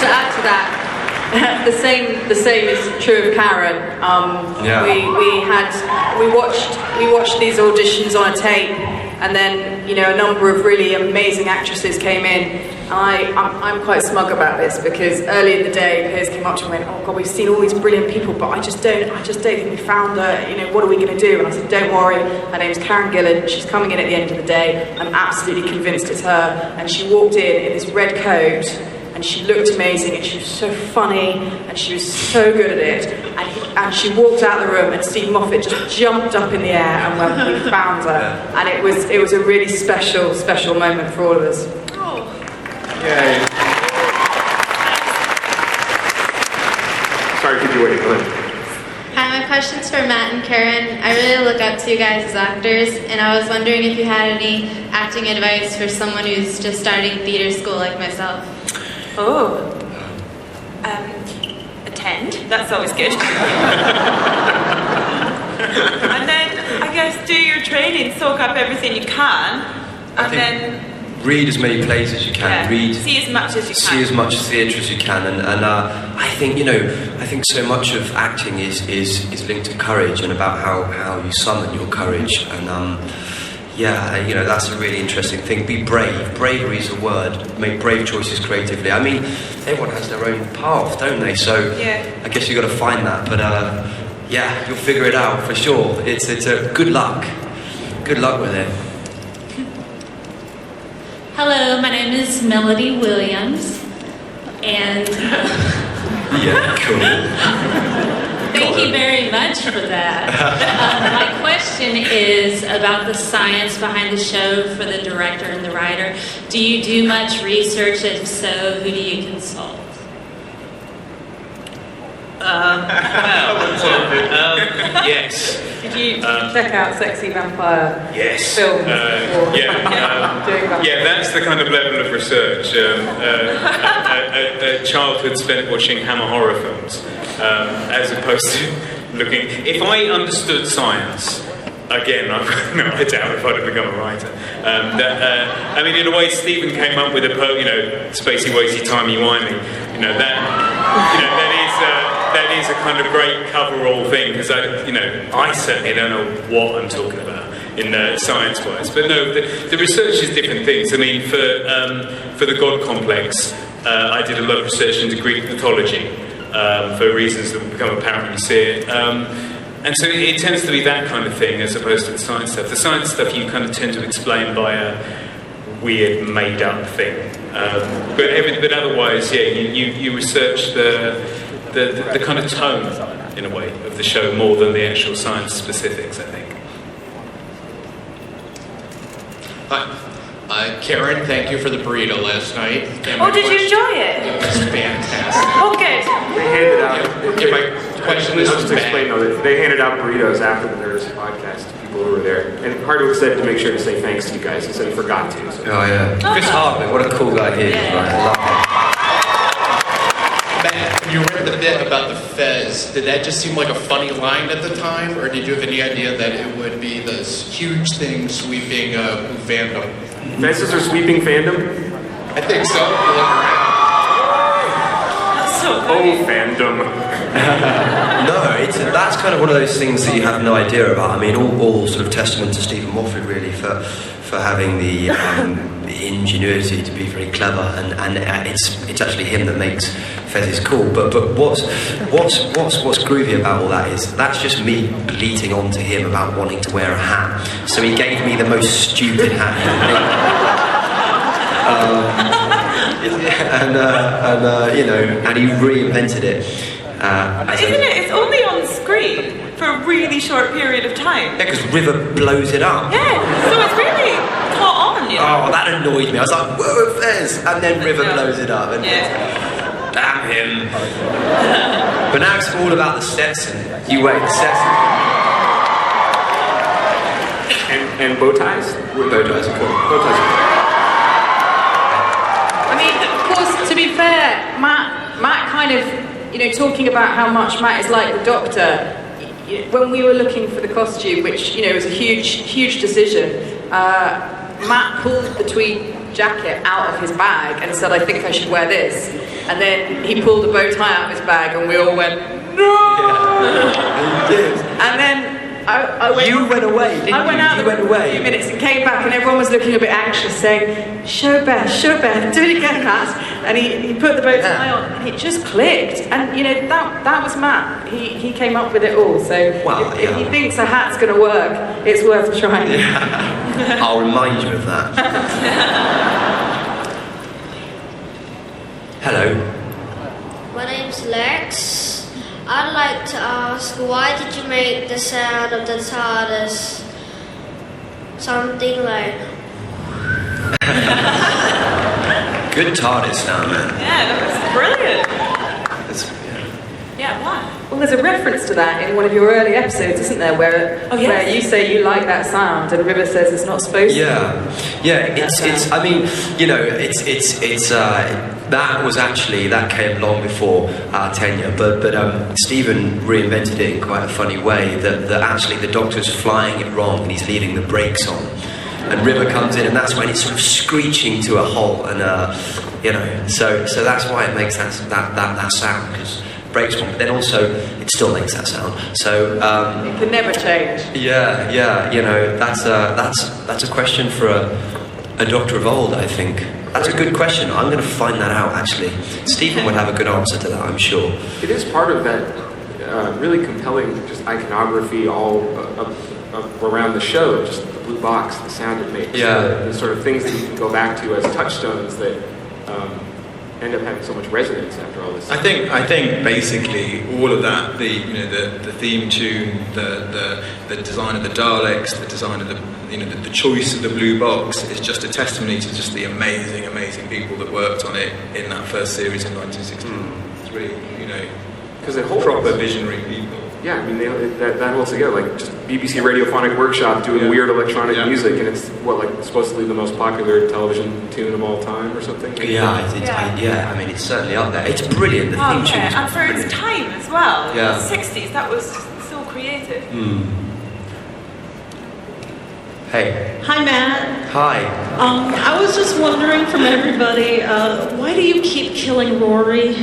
to add to that, the same is true of Karen. We watched these auditions on a tape, and then a number of really amazing actresses came in. I'm quite smug about this because early in the day, Piers came up to me and went, "Oh God, we've seen all these brilliant people, but I just don't think we found her. What are we going to do?" And I said, "Don't worry. Her name's Karen Gillan. She's coming in at the end of the day. I'm absolutely convinced it's her." And she walked in this red coat, and she looked amazing, and she was so funny, and she was so good at it. And she walked out of the room, and Steve Moffat just jumped up in the air and went, "We found her." And it was a really special moment for all of us. Yay. Sorry, keep you waiting. Go ahead. Hi, my question's for Matt and Karen. I really look up to you guys as actors, and I was wondering if you had any acting advice for someone who's just starting theater school like myself. Attend. That's always good. And then, I guess, do your training, soak up everything you can, and then read as many plays as you can. Yeah. Read. See as much as you can. See as much theatre as you can, and I think I think so much of acting is linked to courage and about how you summon your courage, and that's a really interesting thing. Be brave. Bravery is a word. Make brave choices creatively. I mean, everyone has their own path, don't they? So I guess you've got to find that. But you'll figure it out for sure. It's a good luck. Good luck with it. Hello, my name is Melody Williams, and cool. Thank you very much for that. My question is about the science behind the show for the director and the writer. Do you do much research? If so, who do you consult? Yes. Did you check out Sexy Vampire films? That's the kind of level of research. A childhood spent watching Hammer horror films, as opposed to looking. If I understood science, again, I doubt if I'd have become a writer. I mean, in a way, Stephen came up with a spacey, wacy, timey, wimey. That is a kind of great cover-all thing, because I certainly don't know what I'm talking about in science-wise. But no, the research is different things. I mean, for the God complex, I did a lot of research into Greek mythology for reasons that will become apparent when you see it. And so it tends to be that kind of thing as opposed to the science stuff. The science stuff you kind of tend to explain by a weird, made-up thing. But otherwise, you research the kind of tone, in a way, of the show more than the actual science specifics, I think. Hi. Karen, thank you for the burrito last night. Did you enjoy it? It was fantastic. Oh, good. They handed out... my question is just to explain, though, they handed out burritos after the Nerds podcast to people who were there. And Hardwick said to make sure to say thanks to you guys. He said he forgot to. So. Oh, yeah. Chris Hardwick, what a cool guy he is. Yeah. Right? I love him. When you read the bit about the Fez, did that just seem like a funny line at the time, or did you have any idea that it would be this huge thing sweeping fandom? Fez's are sweeping fandom? I think so. You look around. That's so funny. Fandom. No, that's kind of one of those things that you have no idea about. I mean, all sort of testament to Stephen Moffat, really, for having the ingenuity to be very clever, and it's actually him that makes Fez's cool. But what's groovy about all that is that's just me bleating on to him about wanting to wear a hat. So he gave me the most stupid hat he could make. And he reinvented it. But isn't it? It's only on screen for a really short period of time. Yeah, because River blows it up. Yeah, so it's really caught on, Oh, that annoyed me. I was like, whoa, Fez! And then River blows it up. And damn him. But now it's all about the Stetson. You wait, the Stetson. And bow ties? Bow ties are cool. Bow ties are cool. I mean, of course, to be fair, Matt kind of, talking about how much Matt is like the Doctor, when we were looking for the costume, which, was a huge decision, Matt pulled the tweed jacket out of his bag and said, I think I should wear this. And then he pulled the bow tie out of his bag, and we all went, no! Yeah. He did. And then I went... You went away, didn't you? I went out You went for away. a few minutes and came back, and everyone was looking a bit anxious, saying, show Beth, do it again, Matt. And he put the bow tie on, and it just clicked. And, you know, that was Matt. He came up with it all. So if he thinks a hat's going to work, it's worth trying. Yeah. I'll remind you of that. Hello. My name's Lex. I'd like to ask, why did you make the sound of the TARDIS something like... Good TARDIS sound, man. Yeah, that was brilliant. Yeah, why? Well, there's a reference to that in one of your early episodes, isn't there? Where you say you like that sound, and River says it's not supposed to. Yeah. It's. I mean, you know, it's. That came long before our tenure, but Stephen reinvented it in quite a funny way. That actually the Doctor's flying it wrong, and he's leaving the brakes on. And River comes in, and that's when it's sort of screeching to a halt, and you know, so that's why it makes that sound, because brakes on, but then also it still makes that sound. So it can never change. Yeah. You know, that's a question for a Doctor of old, I think. That's a good question. I'm going to find that out, actually. Stephen would have a good answer to that, I'm sure. It is part of that really compelling just iconography all around the show, just the blue box, the sound it makes, the sort of things that you can go back to as touchstones that end up having so much resonance after all this. I think basically all of that, the theme tune, the design of the Daleks, the design of the choice of the blue box is just a testimony to just the amazing people that worked on it in that first series in 1963. You know, because it holds proper visionary people. Yeah, I mean that holds together, like just BBC Radiophonic Workshop doing weird electronic music, and it's supposedly the most popular television tune of all time or something. I mean, it's certainly up there. It's brilliant. The theme tune is and for its time as well. Yeah. The 60s, that was so creative. Hey. Hi, Matt. Hi. I was just wondering from everybody, why do you keep killing Rory?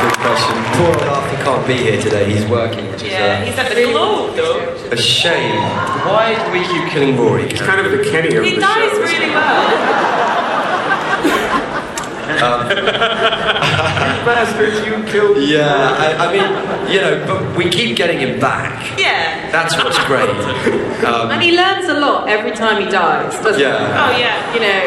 Good question. Poor old Arthur can't be here today. He's working, which is he's at the Globe, though. A shame. Why do we keep killing Rory? He's kind of the Kenny of the show. He dies really well. Bastards, you killed him. Yeah, I mean, you know, but we keep getting him back. Yeah. That's what's great. And he learns a lot every time he dies, doesn't he? Oh, yeah. You know.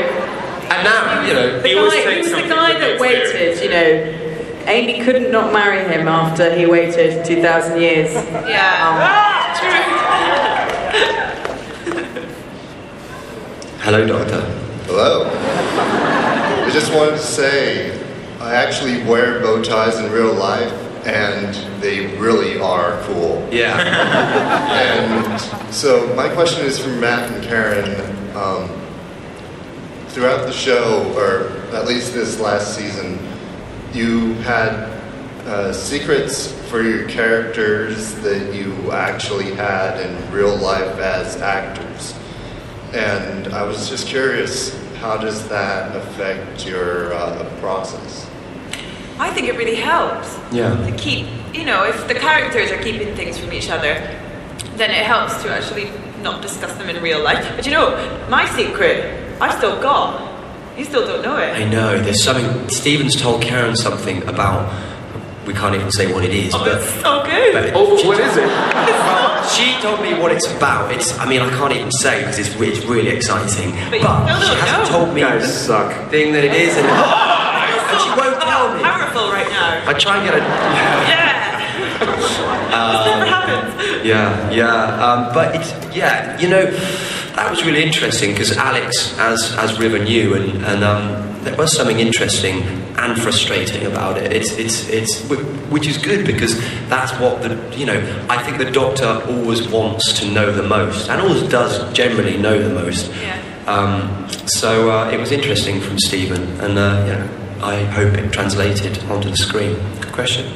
And now, you know, He was the guy that waited, you know. Amy couldn't not marry him after he waited 2,000 years. Yeah. True. Hello, Doctor. Hello. I just wanted to say, I actually wear bow ties in real life, and they really are cool. Yeah. And so my question is for Matt and Karen. Throughout the show, or at least this last season, you had secrets for your characters that you actually had in real life as actors. And I was just curious, how does that affect your process? I think it really helps. Yeah. To keep, you know, if the characters are keeping things from each other, then it helps to actually not discuss them in real life. But you know, my secret, I've still got. You still don't know it. I know, there's something, Stephen's told Karen something about, we can't even say what it is, but... It's so good. What is it? Well, she told me what it's about. I mean, I can't even say because it's really exciting. But she hasn't told me the thing that it is, and she won't tell me. Powerful right now. I try and get a... This never happens. Yeah. But it's, you know, that was really interesting because Alex, as River knew, and there was something interesting and frustrating about it. It's which is good because that's what I think the Doctor always wants to know the most and always does generally know the most. Yeah. So it was interesting from Stephen, and I hope it translated onto the screen. Good question.